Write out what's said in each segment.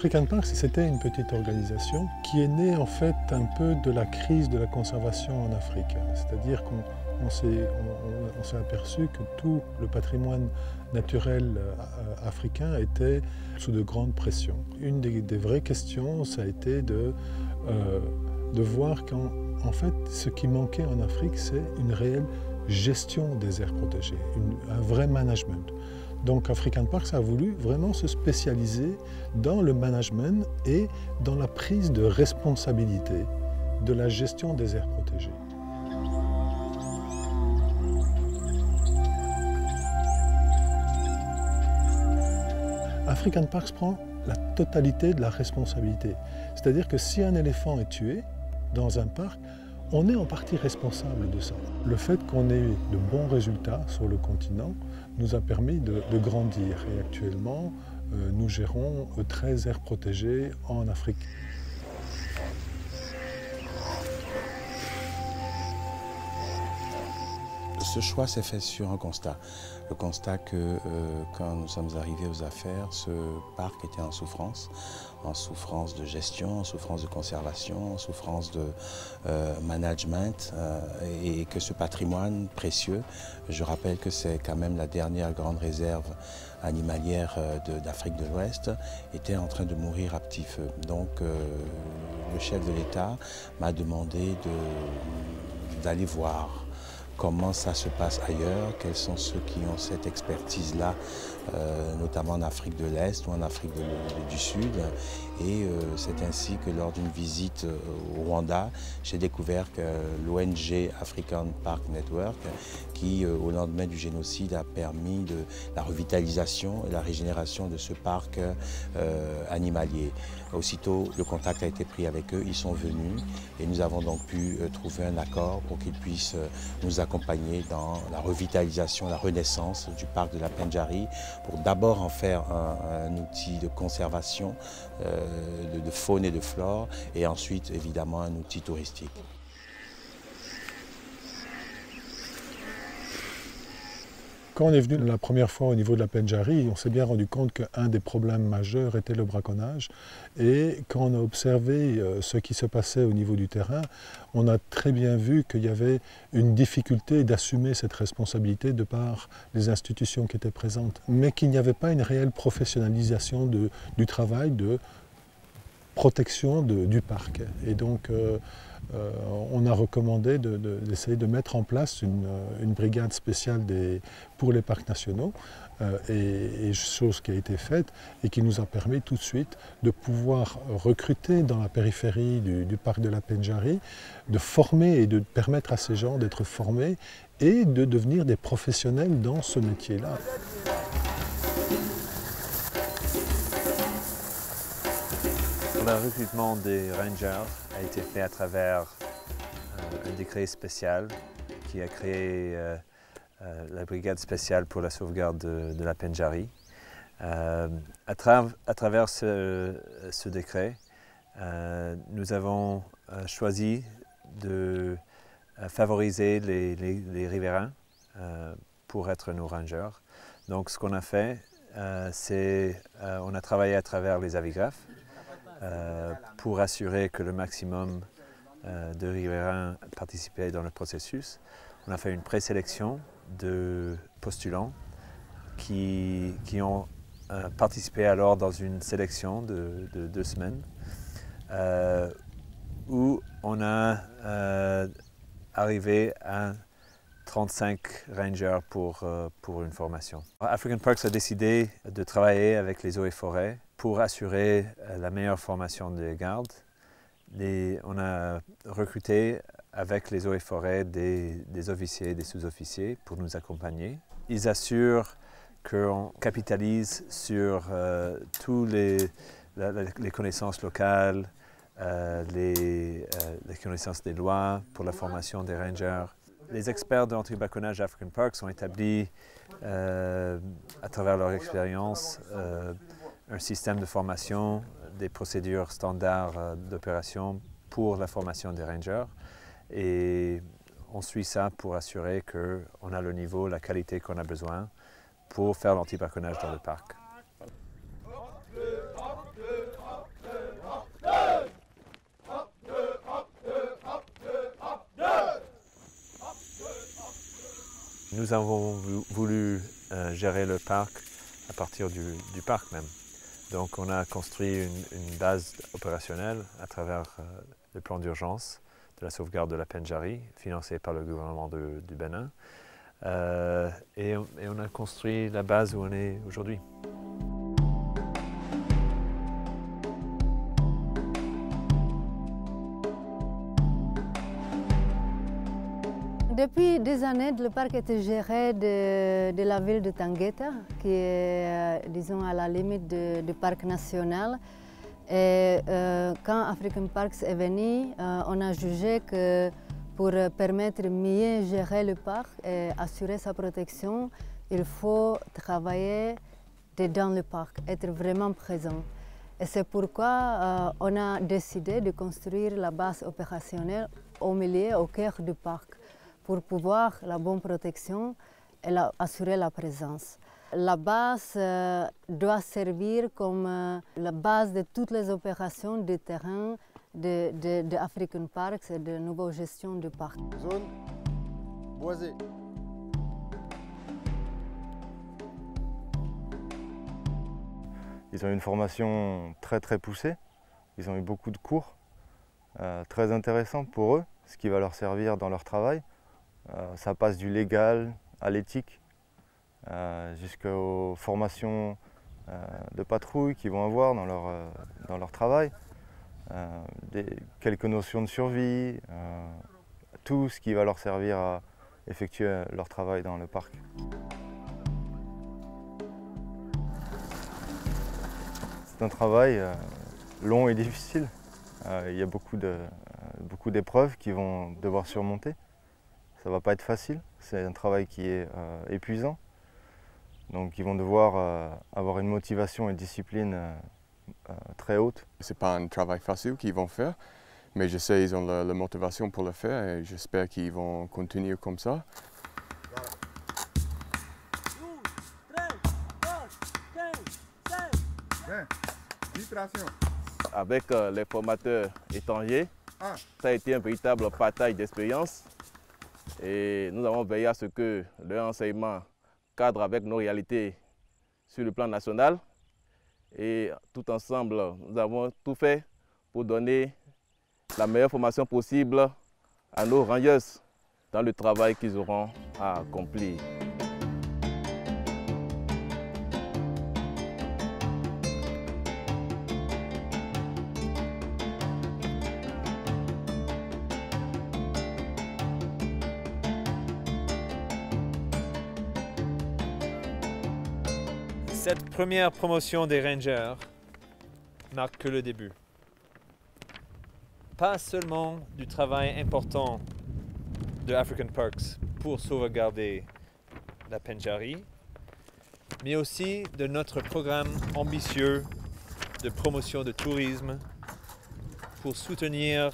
African Parks, c'était une petite organisation qui est née en fait un peu de la crise de la conservation en Afrique. C'est-à-dire qu'on s'est aperçu que tout le patrimoine naturel africain était sous de grandes pressions. Une des vraies questions, ça a été de voir qu'en fait, ce qui manquait en Afrique, c'est une réelle gestion des aires protégées, un vrai management. Donc African Parks a voulu vraiment se spécialiser dans le management et dans la prise de responsabilité de la gestion des aires protégées. African Parks prend la totalité de la responsabilité. C'est-à-dire que si un éléphant est tué dans un parc, on est en partie responsable de ça. Le fait qu'on ait eu de bons résultats sur le continent nous a permis de grandir. Et actuellement, nous gérons 13 aires protégées en Afrique. Ce choix s'est fait sur un constat. Le constat que quand nous sommes arrivés aux affaires, ce parc était en souffrance de gestion, en souffrance de conservation, en souffrance de management et que ce patrimoine précieux, je rappelle que c'est quand même la dernière grande réserve animalière d'Afrique de l'Ouest, était en train de mourir à petit feu. Donc le chef de l'État m'a demandé d'aller voir comment ça se passe ailleurs, quels sont ceux qui ont cette expertise-là, notamment en Afrique de l'Est ou en Afrique du Sud. Et c'est ainsi que lors d'une visite au Rwanda, j'ai découvert que l'ONG African Park Network, qui au lendemain du génocide a permis la revitalisation et la régénération de ce parc animalier. Aussitôt, le contact a été pris avec eux, ils sont venus et nous avons donc pu trouver un accord pour qu'ils puissent nous accompagner dans la revitalisation, la renaissance du parc de la Pendjari, pour d'abord en faire un outil de conservation de faune et de flore, et ensuite évidemment un outil touristique. Quand on est venu la première fois au niveau de la Pendjari, on s'est bien rendu compte qu'un des problèmes majeurs était le braconnage. Et quand on a observé ce qui se passait au niveau du terrain, on a très bien vu qu'il y avait une difficulté d'assumer cette responsabilité de par les institutions qui étaient présentes, mais qu'il n'y avait pas une réelle professionnalisation du travail de protection du parc. Et donc, on a recommandé d'essayer de mettre en place une brigade spéciale pour les parcs nationaux, et chose qui a été faite et qui nous a permis tout de suite de pouvoir recruter dans la périphérie du parc de la Pendjari, de former et de permettre à ces gens d'être formés et de devenir des professionnels dans ce métier-là. Le recrutement des rangers a été fait à travers un décret spécial qui a créé la brigade spéciale pour la sauvegarde de la Pendjari. À travers ce décret, nous avons choisi de favoriser les riverains pour être nos rangers. Donc ce qu'on a fait, c'est on a travaillé à travers les avigraphes pour assurer que le maximum de riverains participaient dans le processus. On a fait une présélection de postulants qui ont participé alors dans une sélection de 2 semaines où on a arrivé à 35 rangers pour une formation. African Parks a décidé de travailler avec les eaux et forêts pour assurer la meilleure formation des gardes. On a recruté avec les eaux et forêts des officiers et des sous-officiers pour nous accompagner. Ils assurent qu'on capitalise sur toutes les connaissances locales, les connaissances des lois pour la formation des rangers. Les experts de l'anti-braconnage African Parks ont établi, à travers leur expérience, un système de formation, des procédures standards d'opération pour la formation des rangers. Et on suit ça pour assurer qu'on a le niveau, la qualité qu'on a besoin pour faire l'anti-braconnage dans le parc. Nous avons voulu gérer le parc à partir du parc même. Donc on a construit une base opérationnelle à travers le plan d'urgence de la sauvegarde de la Pendjari, financé par le gouvernement du Bénin. Et on a construit la base où on est aujourd'hui. Depuis des années, le parc était géré de la ville de Tangueta, qui est, disons, à la limite du parc national. Et quand African Parks est venu, on a jugé que pour permettre de mieux gérer le parc et assurer sa protection, il faut travailler dans le parc, être vraiment présent. Et c'est pourquoi on a décidé de construire la base opérationnelle au milieu, au cœur du parc, pour pouvoir la bonne protection et assurer la présence. La base doit servir comme la base de toutes les opérations de terrain de African Parks et de nouvelle gestion du parc. Zone boisée. Ils ont eu une formation très poussée. Ils ont eu beaucoup de cours très intéressants pour eux, ce qui va leur servir dans leur travail. Ça passe du légal à l'éthique, jusqu'aux formations de patrouille qu'ils vont avoir dans leur travail, quelques notions de survie, tout ce qui va leur servir à effectuer leur travail dans le parc. C'est un travail long et difficile. Il y a beaucoup d'épreuves qu'ils vont devoir surmonter. Ça ne va pas être facile, c'est un travail qui est épuisant. Donc ils vont devoir avoir une motivation et une discipline très haute. Ce n'est pas un travail facile qu'ils vont faire, mais je sais qu'ils ont la motivation pour le faire et j'espère qu'ils vont continuer comme ça. Avec les formateurs étrangers, ça a été un véritable partage d'expérience. Et nous avons veillé à ce que leur enseignement cadre avec nos réalités sur le plan national. Et tout ensemble, nous avons tout fait pour donner la meilleure formation possible à nos rangers dans le travail qu'ils auront à accomplir. Cette première promotion des Rangers marque que le début. Pas seulement du travail important de African Parks pour sauvegarder la Pendjari, mais aussi de notre programme ambitieux de promotion de tourisme pour soutenir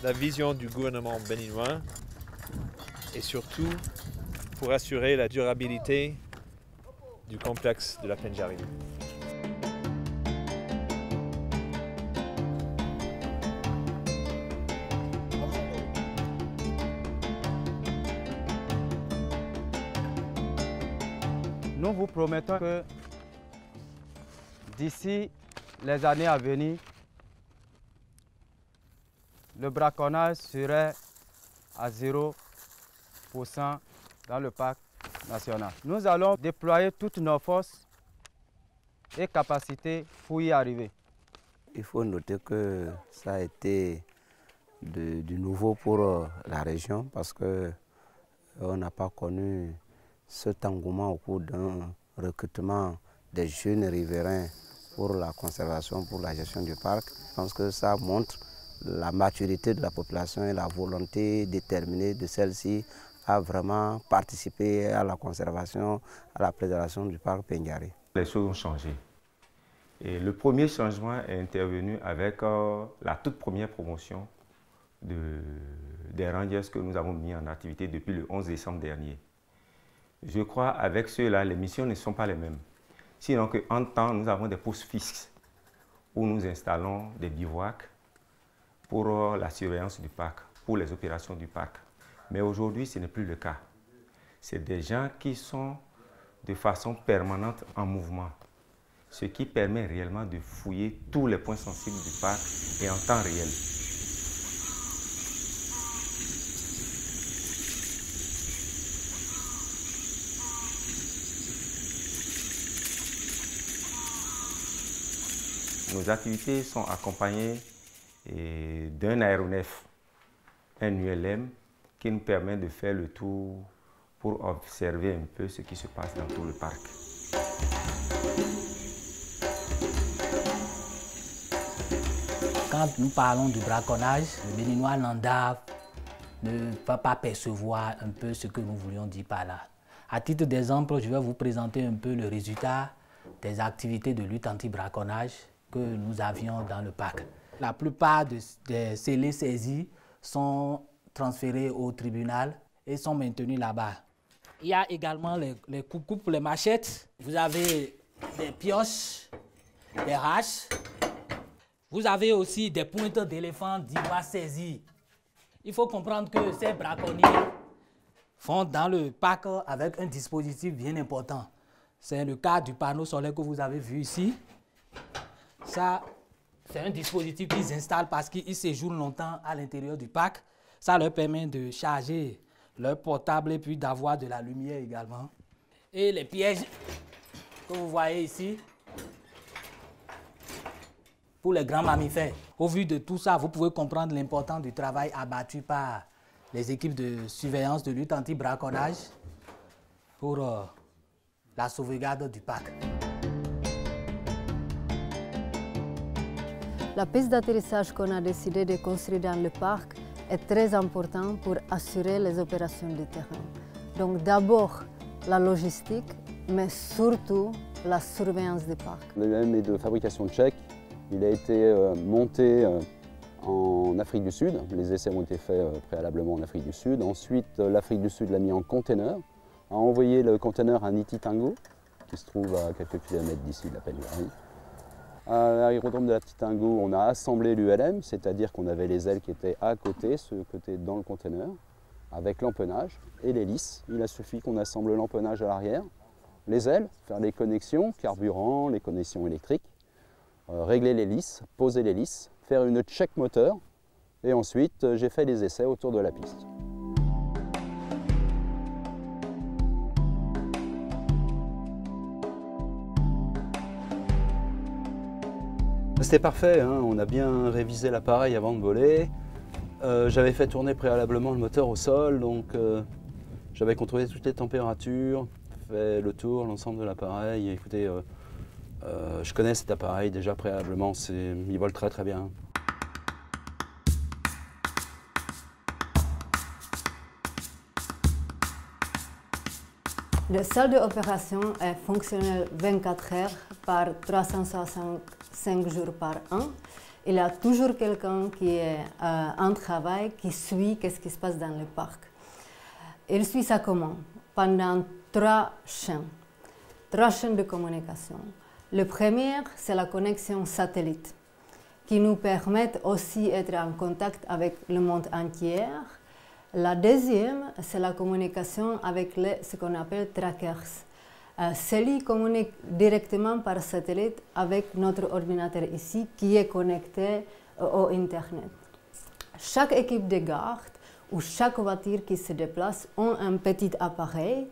la vision du gouvernement béninois et surtout pour assurer la durabilité du complexe de la Pendjari. Nous vous promettons que d'ici les années à venir, le braconnage serait à 0% dans le parc national. Nous allons déployer toutes nos forces et capacités pour y arriver. Il faut noter que ça a été du nouveau pour la région parce qu'on n'a pas connu cet engouement au cours d'un recrutement des jeunes riverains pour la conservation, pour la gestion du parc. Je pense que ça montre la maturité de la population et la volonté déterminée de celle-ci à vraiment participer à la conservation, à la préservation du parc Pendjari. Les choses ont changé. Et le premier changement est intervenu avec la toute première promotion des rangers que nous avons mis en activité depuis le 11 décembre dernier. Je crois qu'avec ceux-là, les missions ne sont pas les mêmes. Sinon qu'en temps, nous avons des postes fixes où nous installons des bivouacs pour la surveillance du parc, pour les opérations du parc. Mais aujourd'hui, ce n'est plus le cas. c'est des gens qui sont de façon permanente en mouvement, ce qui permet réellement de fouiller tous les points sensibles du parc et en temps réel. Nos activités sont accompagnées d'un aéronef, un ULM, qui nous permet de faire le tour pour observer un peu ce qui se passe dans tout le parc. Quand nous parlons du braconnage, le Béninois Nanda ne va pas percevoir un peu ce que nous voulions dire par là. À titre d'exemple, je vais vous présenter un peu le résultat des activités de lutte anti-braconnage que nous avions dans le parc. La plupart des scellés saisis sont transférés au tribunal et sont maintenus là-bas. Il y a également les coucous pour les machettes. Vous avez des pioches, des haches. Vous avez aussi des pointes d'éléphants d'ivoire saisis. Il faut comprendre que ces braconniers font dans le parc avec un dispositif bien important. C'est le cas du panneau solaire que vous avez vu ici. Ça, c'est un dispositif qu'ils installent parce qu'ils séjournent longtemps à l'intérieur du parc. Ça leur permet de charger leur portable et puis d'avoir de la lumière également. Et les pièges que vous voyez ici, pour les grands mammifères. Au vu de tout ça, vous pouvez comprendre l'importance du travail abattu par les équipes de surveillance de lutte anti-braconnage pour la sauvegarde du parc. La piste d'atterrissage qu'on a décidé de construire dans le parc est très importante pour assurer les opérations de terrain. Donc d'abord la logistique, mais surtout la surveillance du parc. Le ULM est de fabrication tchèque. Il a été monté en Afrique du Sud. Les essais ont été faits préalablement en Afrique du Sud. Ensuite, l'Afrique du Sud l'a mis en container, a envoyé le container à Nititango, qui se trouve à quelques kilomètres d'ici, de la Penjari. À l'aérodrome de la Titango, on a assemblé l'ULM, c'est-à-dire qu'on avait les ailes qui étaient à côté, ce côté dans le conteneur, avec l'empennage et l'hélice. Il a suffi qu'on assemble l'empennage à l'arrière, les ailes, faire les connexions, carburant, les connexions électriques, régler l'hélice, poser l'hélice, faire une check moteur, et ensuite j'ai fait les essais autour de la piste. C'était parfait, hein. On a bien révisé l'appareil avant de voler. J'avais fait tourner préalablement le moteur au sol, donc j'avais contrôlé toutes les températures, fait le tour, l'ensemble de l'appareil. Écoutez, je connais cet appareil déjà préalablement, il vole très très bien. La salle d'opération est fonctionnelle 24 heures par 365 jours par an. Il y a toujours quelqu'un qui est en travail, qui suit ce qui se passe dans le parc. Il suit ça comment? Pendant 3 chaînes de communication. Le premier, c'est la connexion satellite, qui nous permet aussi d'être en contact avec le monde entier. La deuxième, c'est la communication avec ce qu'on appelle trackers. Celui communique directement par satellite avec notre ordinateur ici, qui est connecté au Internet. Chaque équipe de garde ou chaque voiture qui se déplace ont un petit appareil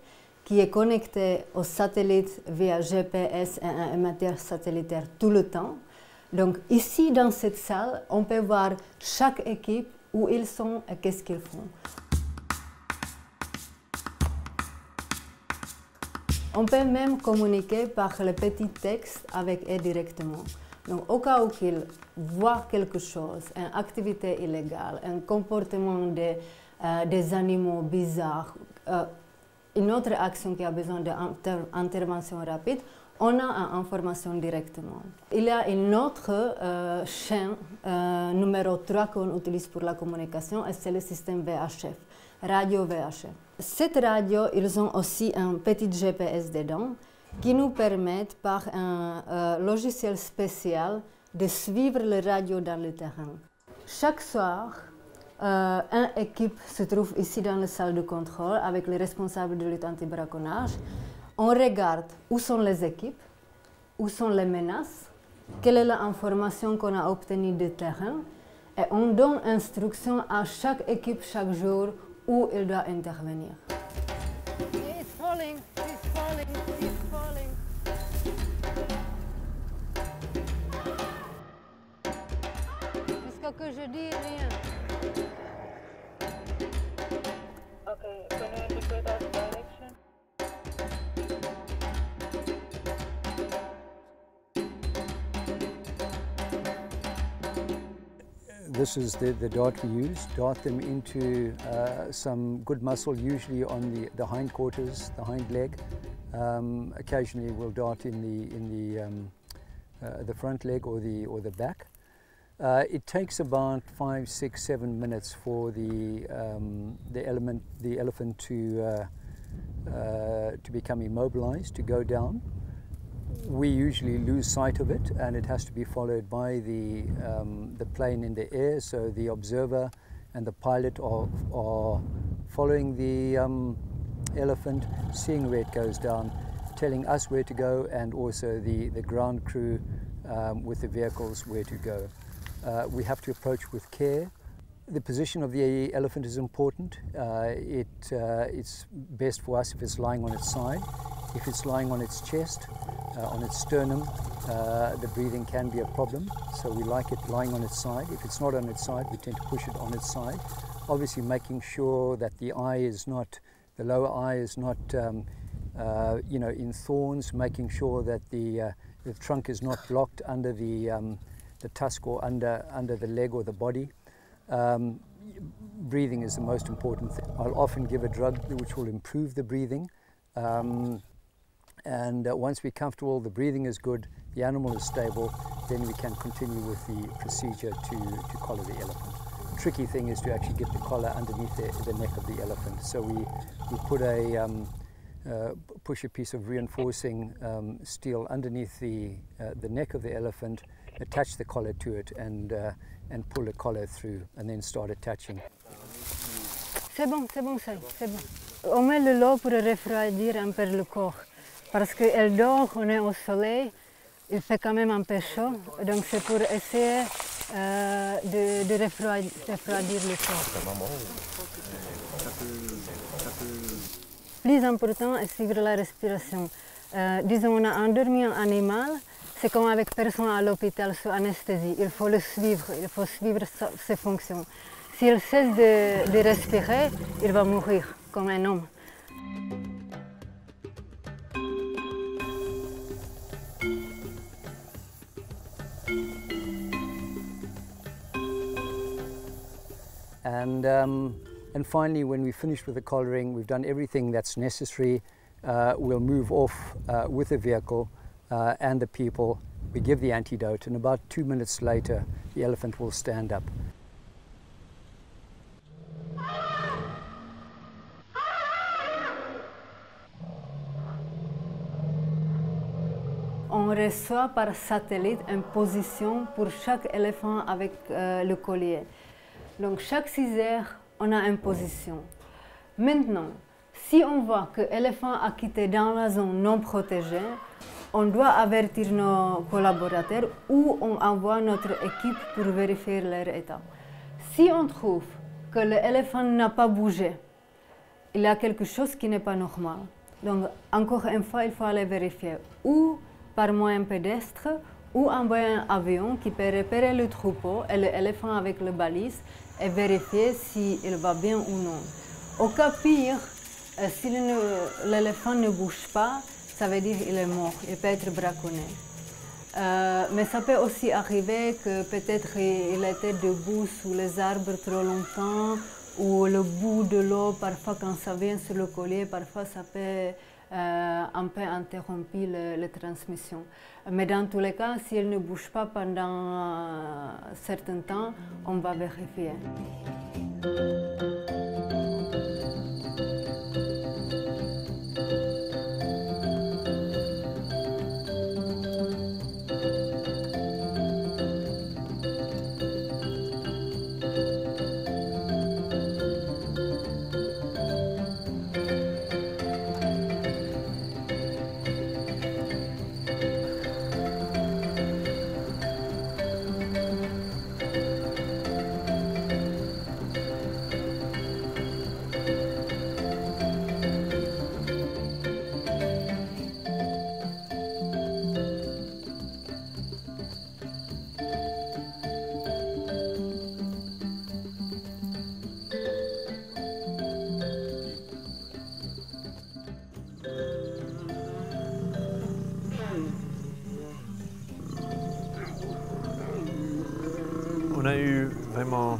qui est connecté au satellite via GPS et un émetteur satellitaire tout le temps. Donc ici, dans cette salle, on peut voir chaque équipe, où ils sont et qu'est-ce qu'ils font. On peut même communiquer par le petit texte avec eux directement. Donc au cas où ils voient quelque chose, une activité illégale, un comportement des animaux bizarres, une autre action qui a besoin d'intervention rapide, on a une information directement. Il y a une autre chaîne, numéro 3 qu'on utilise pour la communication, et c'est le système VHF, radio VHF. Cette radio, ils ont aussi un petit GPS dedans qui nous permet, par un logiciel spécial, de suivre le radio dans le terrain. Chaque soir, Une équipe se trouve ici dans la salle de contrôle avec les responsables de lutte anti-braconnage. On regarde où sont les équipes, où sont les menaces, quelle est l'information qu'on a obtenue du terrain et on donne instruction à chaque équipe chaque jour où il doit intervenir. He's falling, he's falling, he's falling. Jusqu'à que je dis rien. Okay, can you indicate us direction? This is the dart we use. Dart them into some good muscle, usually on the hindquarters, the hind leg. Occasionally we'll dart in the front leg or the back. It takes about 5, 6, 7 minutes for the elephant to become immobilized, to go down. We usually lose sight of it, and it has to be followed by the plane in the air. So the observer and the pilot are following the elephant, seeing where it goes down, telling us where to go, and also the ground crew with the vehicles where to go. We have to approach with care. The position of the elephant is important. It's best for us if it's lying on its side. If it's lying on its chest, on its sternum, the breathing can be a problem, so we like it lying on its side. If it's not on its side, we tend to push it on its side. Obviously making sure that the lower eye is not in thorns, making sure that the trunk is not blocked under the tusk or under the leg or the body. Breathing is the most important thing. I'll often give a drug which will improve the breathing. And once we're comfortable, the breathing is good, the animal is stable, then we can continue with the procedure to collar the elephant. The tricky thing is to actually get the collar underneath the neck of the elephant. So we put push a piece of reinforcing steel underneath the neck of the elephant, attach the collar to it, and pull the collar through, and then start attaching. C'est bon, ça, c'est bon. On met le lot pour refroidir un peu le corps. Parce qu'elle dort, on est au soleil, il fait quand même un peu chaud, donc c'est pour essayer de refroidir le corps. Plus important est suivre la respiration. Disons, on a endormi un animal, c'est comme avec personne à l'hôpital sous anesthésie, il faut le suivre, il faut suivre ses fonctions. S'il cesse de respirer, il va mourir comme un homme. And finally, when we finish with the collaring, we've done everything that's necessary. We'll move off with the vehicle and the people. We give the antidote, and about 2 minutes later, the elephant will stand up. On reçoit par satellite une position pour chaque éléphant avec le collier. Donc chaque 6 heures, on a une position. Maintenant, si on voit que l'éléphant a quitté dans la zone non protégée, on doit avertir nos collaborateurs ou on envoie notre équipe pour vérifier leur état. Si on trouve que l'éléphant n'a pas bougé, il y a quelque chose qui n'est pas normal. Donc encore une fois, il faut aller vérifier ou par moyen pédestre ou envoyer un avion qui peut repérer le troupeau et l'éléphant avec le balise et vérifier s'il va bien ou non. Au cas pire, si l'éléphant ne bouge pas, ça veut dire qu'il est mort, il peut être braconné. Mais ça peut aussi arriver que peut-être il était debout sous les arbres trop longtemps ou le bout de l'eau, parfois quand ça vient sur le collier, parfois ça peut un peu interrompre la transmission. Mais dans tous les cas, si elle ne bouge pas pendant un certain temps, on va vérifier. a eu vraiment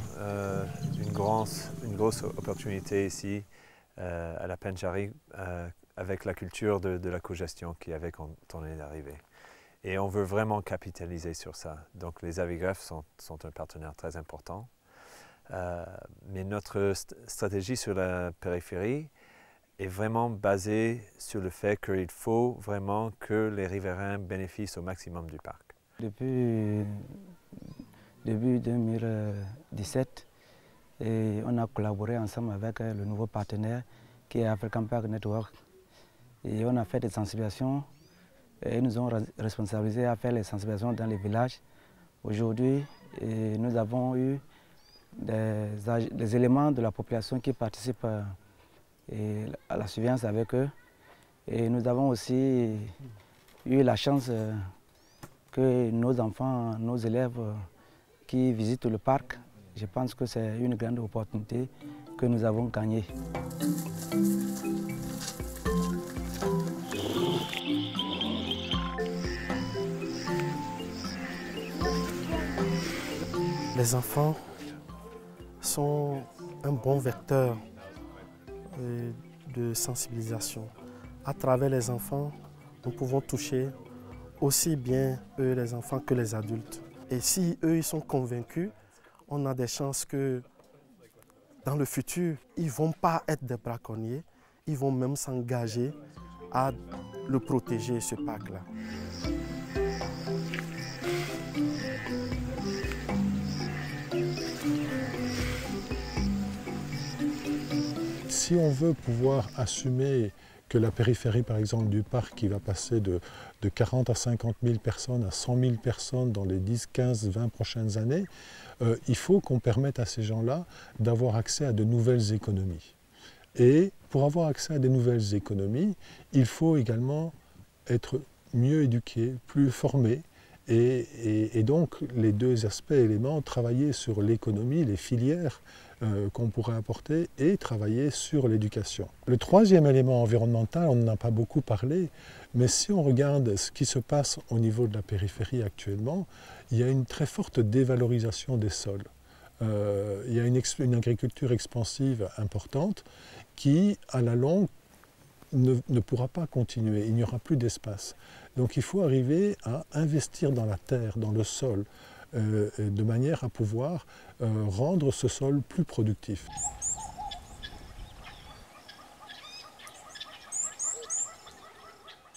une grosse opportunité ici à la Pendjari avec la culture de la cogestion qu'il y avait quand on est arrivé. Et on veut vraiment capitaliser sur ça. Donc les avigrefs sont un partenaire très important. Mais notre stratégie sur la périphérie est vraiment basée sur le fait qu'il faut vraiment que les riverains bénéficient au maximum du parc. Depuis début 2017, on a collaboré ensemble avec le nouveau partenaire qui est African Park Network. Et on a fait des sensibilisations et nous ont responsabilisés à faire les sensibilisations dans les villages. Aujourd'hui, nous avons eu des éléments de la population qui participent à la surveillance avec eux. Et nous avons aussi eu la chance que nos enfants, nos élèves qui visitent le parc, je pense que c'est une grande opportunité que nous avons gagnée. Les enfants sont un bon vecteur de sensibilisation. À travers les enfants, nous pouvons toucher aussi bien eux, les enfants, que les adultes. Et si eux, ils sont convaincus, on a des chances que dans le futur, ils ne vont pas être des braconniers, ils vont même s'engager à le protéger, ce parc-là. Si on veut pouvoir assumer que la périphérie, par exemple, du parc, qui va passer de 40 à 50 000 personnes à 100 000 personnes dans les 10, 15, 20 prochaines années, il faut qu'on permette à ces gens-là d'avoir accès à de nouvelles économies. Et pour avoir accès à de nouvelles économies, il faut également être mieux éduqué, plus formé. Et donc, les deux éléments, travailler sur l'économie, les filières qu'on pourrait apporter et travailler sur l'éducation. Le troisième élément environnemental, on n'en a pas beaucoup parlé, mais si on regarde ce qui se passe au niveau de la périphérie actuellement, il y a une très forte dévalorisation des sols. Il y a une agriculture expansive importante qui, à la longue, ne pourra pas continuer, il n'y aura plus d'espace. Donc il faut arriver à investir dans la terre, dans le sol, de manière à pouvoir rendre ce sol plus productif.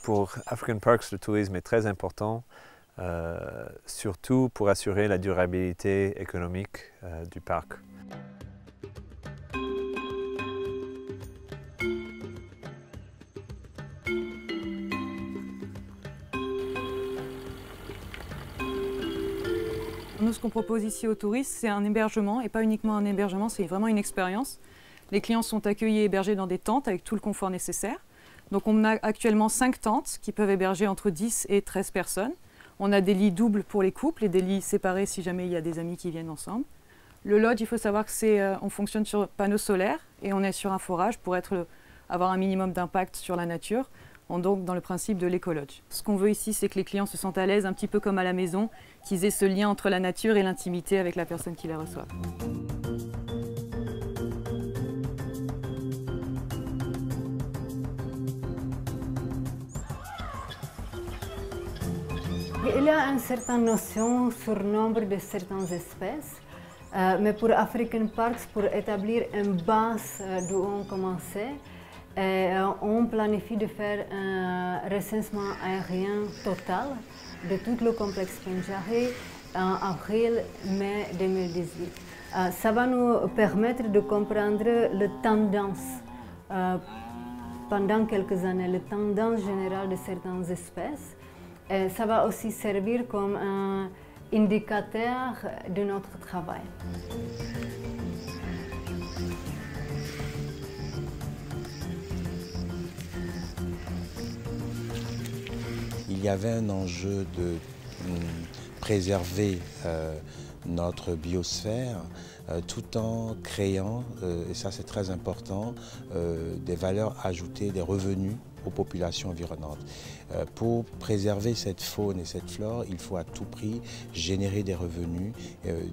Pour African Parks, le tourisme est très important, surtout pour assurer la durabilité économique du parc. Nous, ce qu'on propose ici aux touristes, c'est un hébergement, et pas uniquement un hébergement, c'est vraiment une expérience. Les clients sont accueillis et hébergés dans des tentes avec tout le confort nécessaire. Donc on a actuellement 5 tentes qui peuvent héberger entre 10 et 13 personnes. On a des lits doubles pour les couples et des lits séparés si jamais il y a des amis qui viennent ensemble. Le lodge, il faut savoir que on fonctionne sur panneaux solaires et on est sur un forage pour avoir un minimum d'impact sur la nature. Donc dans le principe de l'éco-lodge. Ce qu'on veut ici, c'est que les clients se sentent à l'aise, un petit peu comme à la maison, qu'ils aient ce lien entre la nature et l'intimité avec la personne qui les reçoit. Il y a une certaine notion sur le nombre de certaines espèces, mais pour African Parks, pour établir une base d'où on commençait, on planifie de faire un recensement aérien total de tout le complexe Pendjari en avril-mai 2018. Ça va nous permettre de comprendre les tendances pendant quelques années, les tendances générales de certaines espèces. Et ça va aussi servir comme un indicateur de notre travail. Il y avait un enjeu de préserver notre biosphère tout en créant, et ça c'est très important, des valeurs ajoutées, des revenus aux populations environnantes. Pour préserver cette faune et cette flore, il faut à tout prix générer des revenus,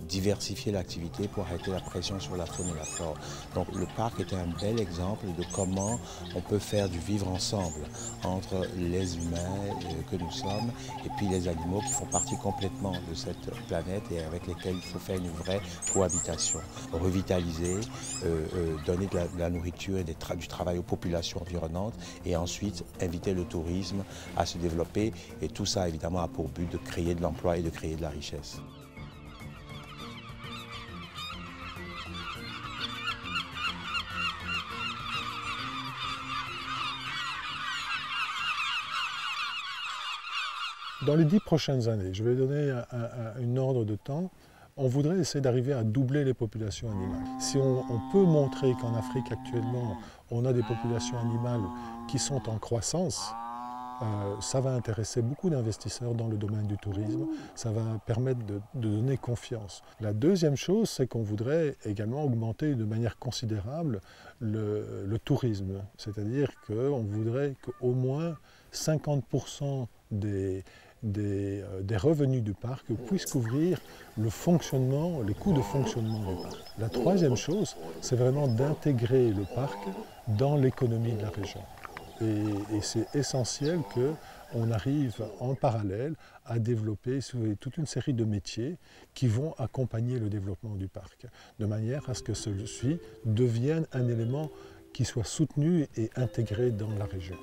diversifier l'activité pour arrêter la pression sur la faune et la flore. Donc le parc est un bel exemple de comment on peut faire du vivre ensemble entre les humains que nous sommes et puis les animaux qui font partie complètement de cette planète et avec lesquels il faut faire une vraie cohabitation. Revitaliser, donner de la nourriture et du travail aux populations environnantes et ensuite inviter le tourisme à se développer et tout ça évidemment a pour but de créer de l'emploi et de créer de la richesse. Dans les 10 prochaines années, je vais donner un ordre de temps, on voudrait essayer d'arriver à doubler les populations animales. Si on peut montrer qu'en Afrique actuellement, on a des populations animales qui sont en croissance, ça va intéresser beaucoup d'investisseurs dans le domaine du tourisme, ça va permettre de donner confiance. La deuxième chose, c'est qu'on voudrait également augmenter de manière considérable le tourisme, c'est-à-dire qu'on voudrait qu'au moins 50% des revenus du parc puissent couvrir le fonctionnement, les coûts de fonctionnement du parc. La troisième chose, c'est vraiment d'intégrer le parc dans l'économie de la région. Et c'est essentiel qu'on arrive en parallèle à développer toute une série de métiers qui vont accompagner le développement du parc, de manière à ce que celui-ci devienne un élément qui soit soutenu et intégré dans la région.